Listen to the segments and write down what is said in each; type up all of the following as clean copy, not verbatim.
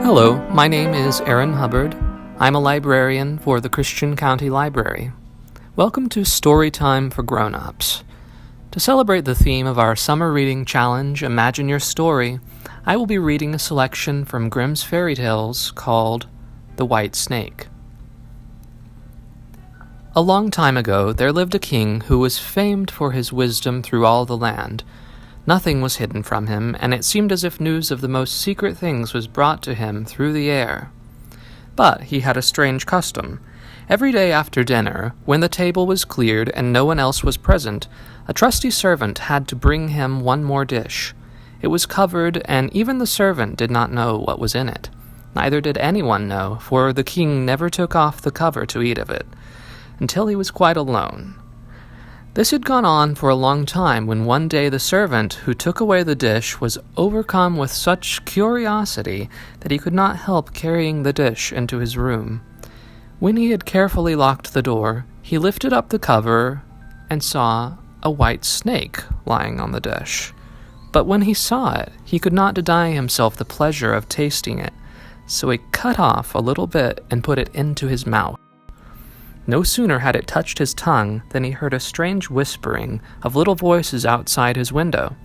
Hello, my name is Aaron Hubbard. I'm a librarian for the Christian County Library. Welcome to Storytime for Grown-Ups. To celebrate the theme of our summer reading challenge, Imagine Your Story, I will be reading a selection from Grimm's fairy tales called The White Snake. A long time ago, there lived a king who was famed for his wisdom through all the land. Nothing was hidden from him, and it seemed as if news of the most secret things was brought to him through the air. But he had a strange custom. Every day after dinner, when the table was cleared and no one else was present, a trusty servant had to bring him one more dish. It was covered, and even the servant did not know what was in it. Neither did anyone know, for the king never took off the cover to eat of it, until he was quite alone. This had gone on for a long time when one day the servant who took away the dish was overcome with such curiosity that he could not help carrying the dish into his room. When he had carefully locked the door, he lifted up the cover and saw a white snake lying on the dish. But when he saw it, he could not deny himself the pleasure of tasting it, so he cut off a little bit and put it into his mouth. No sooner had it touched his tongue than he heard a strange whispering of little voices outside his window.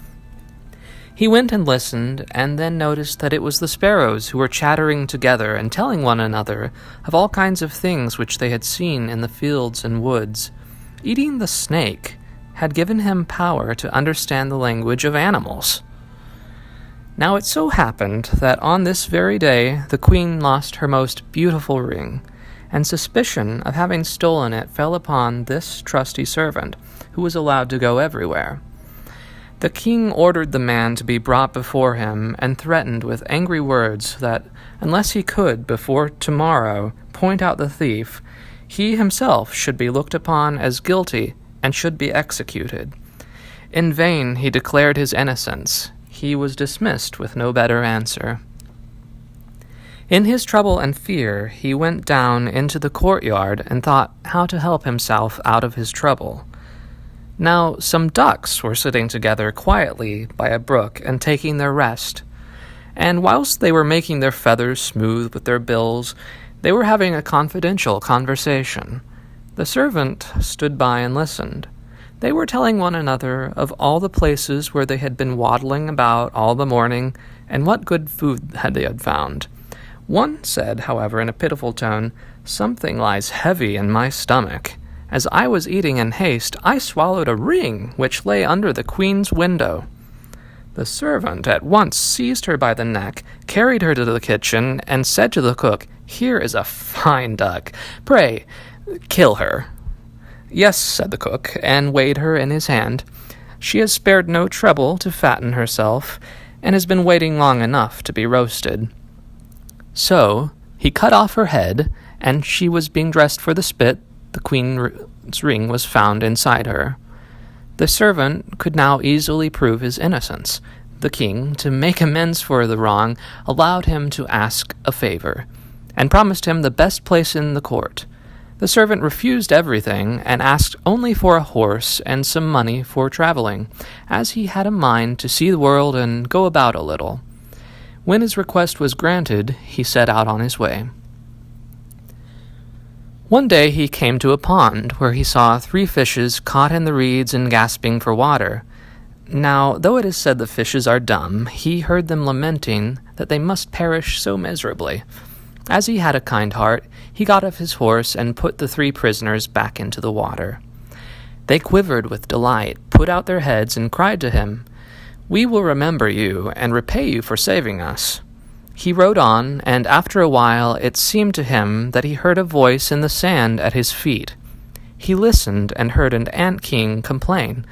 He went and listened, and then noticed that it was the sparrows who were chattering together and telling one another of all kinds of things which they had seen in the fields and woods. Eating the snake had given him power to understand the language of animals. Now it so happened that on this very day the queen lost her most beautiful ring, and suspicion of having stolen it fell upon this trusty servant, who was allowed to go everywhere. The king ordered the man to be brought before him, and threatened with angry words that, unless he could, before tomorrow, point out the thief, he himself should be looked upon as guilty and should be executed. In vain he declared his innocence. He was dismissed with no better answer. In his trouble and fear, he went down into the courtyard and thought how to help himself out of his trouble. Now some ducks were sitting together quietly by a brook and taking their rest, and whilst they were making their feathers smooth with their bills, they were having a confidential conversation. The servant stood by and listened. They were telling one another of all the places where they had been waddling about all the morning, and what good food they had found. One said, however, in a pitiful tone, "Something lies heavy in my stomach. As I was eating in haste, I swallowed a ring which lay under the queen's window." The servant at once seized her by the neck, carried her to the kitchen, and said to the cook, "Here is a fine duck. Pray, kill her." "Yes," said the cook, and weighed her in his hand. "She has spared no trouble to fatten herself, and has been waiting long enough to be roasted." So he cut off her head, and she was being dressed for the spit. The queen's ring was found inside her. The servant could now easily prove his innocence. The king, to make amends for the wrong, allowed him to ask a favor, and promised him the best place in the court. The servant refused everything, and asked only for a horse and some money for traveling, as he had a mind to see the world and go about a little. When his request was granted, he set out on his way. One day he came to a pond, where he saw 3 fishes caught in the reeds and gasping for water. Now, though it is said the fishes are dumb, he heard them lamenting that they must perish so miserably. As he had a kind heart, he got off his horse and put the 3 prisoners back into the water. They quivered with delight, put out their heads, and cried to him, "We will remember you and repay you for saving us." He rode on, and after a while it seemed to him that he heard a voice in the sand at his feet. He listened and heard an ant-king complain,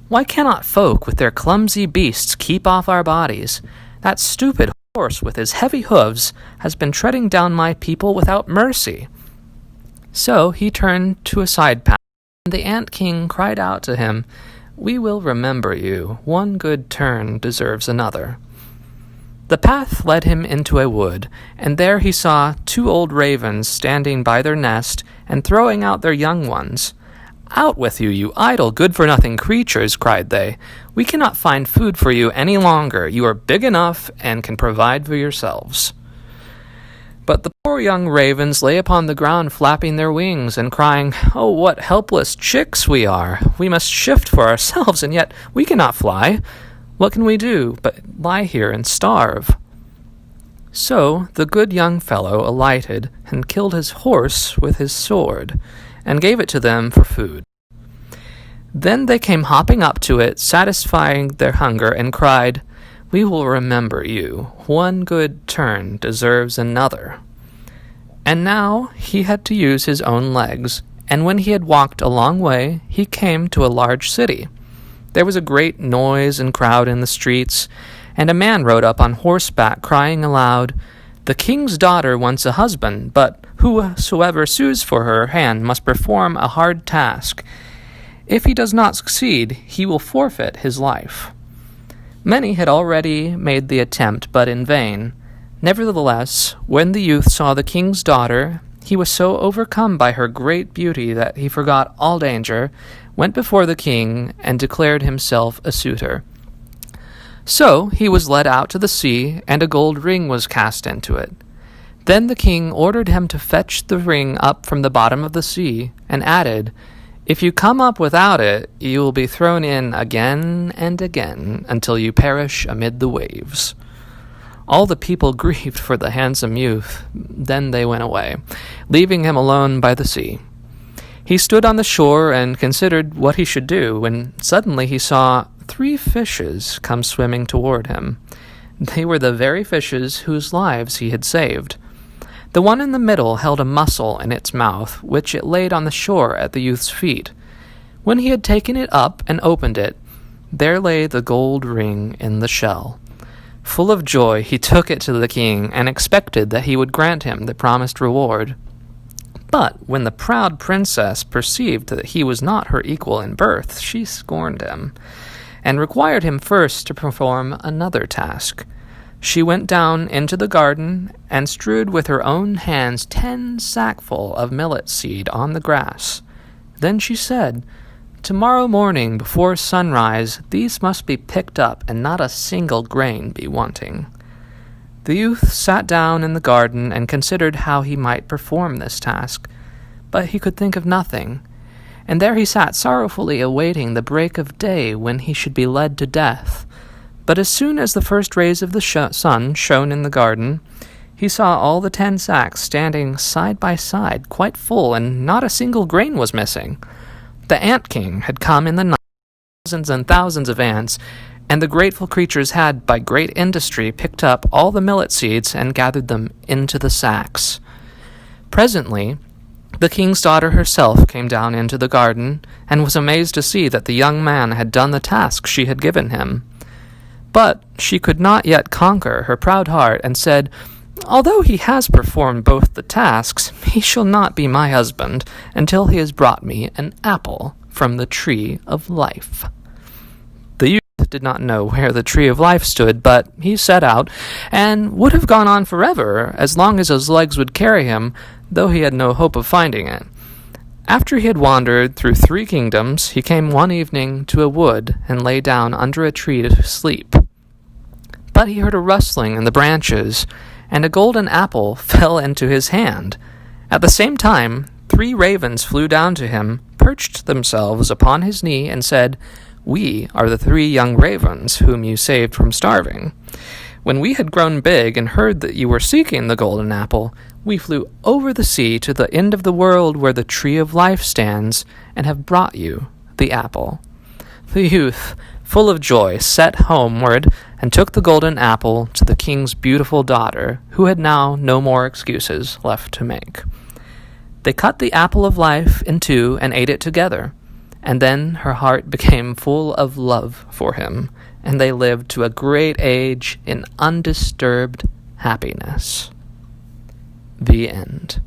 "Why cannot folk with their clumsy beasts keep off our bodies? That stupid horse with his heavy hooves has been treading down my people without mercy." So he turned to a side path, and the ant-king cried out to him, "We will remember you. One good turn deserves another." The path led him into a wood, and there he saw 2 old ravens standing by their nest and throwing out their young ones. "Out with you, you idle, good-for-nothing creatures," cried they. "We cannot find food for you any longer. You are big enough and can provide for yourselves." poor young ravens lay upon the ground flapping their wings and crying, "Oh, what helpless chicks we are! We must shift for ourselves, and yet we cannot fly. What can we do but lie here and starve?" So the good young fellow alighted and killed his horse with his sword, and gave it to them for food. Then they came hopping up to it, satisfying their hunger, and cried, "We will remember you. One good turn deserves another." And now he had to use his own legs, and when he had walked a long way, he came to a large city. There was a great noise and crowd in the streets, and a man rode up on horseback, crying aloud, "The king's daughter wants a husband, but whosoever sues for her hand must perform a hard task. If he does not succeed, he will forfeit his life." Many had already made the attempt, but in vain. Nevertheless, when the youth saw the king's daughter, he was so overcome by her great beauty that he forgot all danger, went before the king, and declared himself a suitor. So he was led out to the sea, and a gold ring was cast into it. Then the king ordered him to fetch the ring up from the bottom of the sea, and added, "If you come up without it, you will be thrown in again and again until you perish amid the waves." All the people grieved for the handsome youth. Then they went away, leaving him alone by the sea. He stood on the shore and considered what he should do, when suddenly he saw 3 fishes come swimming toward him. They were the very fishes whose lives he had saved. The one in the middle held a mussel in its mouth, which it laid on the shore at the youth's feet. When he had taken it up and opened it, there lay the gold ring in the shell. Full of joy, he took it to the king and expected that he would grant him the promised reward. But when the proud princess perceived that he was not her equal in birth, she scorned him, and required him first to perform another task. She went down into the garden and strewed with her own hands 10 sackful of millet seed on the grass. Then she said, "Tomorrow morning before sunrise these must be picked up, and not a single grain be wanting." The youth sat down in the garden and considered how he might perform this task, but he could think of nothing. And there he sat sorrowfully awaiting the break of day when he should be led to death. But as soon as the first rays of the sun shone in the garden, he saw all the 10 sacks standing side by side, quite full, and not a single grain was missing. The ant king had come in the night, thousands and thousands of ants, and the grateful creatures had, by great industry, picked up all the millet seeds and gathered them into the sacks. Presently, the king's daughter herself came down into the garden, and was amazed to see that the young man had done the task she had given him. But she could not yet conquer her proud heart, and said, "Although he has performed both the tasks, he shall not be my husband until he has brought me an apple from the tree of life." The youth did not know where the tree of life stood, but he set out, and would have gone on forever, as long as his legs would carry him, though he had no hope of finding it. After he had wandered through 3 kingdoms, he came one evening to a wood, and lay down under a tree to sleep. But he heard a rustling in the branches, and a golden apple fell into his hand. At the same time, 3 ravens flew down to him, perched themselves upon his knee, and said, "We are the 3 young ravens whom you saved from starving. When we had grown big and heard that you were seeking the golden apple, we flew over the sea to the end of the world where the tree of life stands, and have brought you the apple." The youth, full of joy, set homeward, and took the golden apple to the king's beautiful daughter, who had now no more excuses left to make. They cut the apple of life in 2 and ate it together, and then her heart became full of love for him, and they lived to a great age in undisturbed happiness. The end.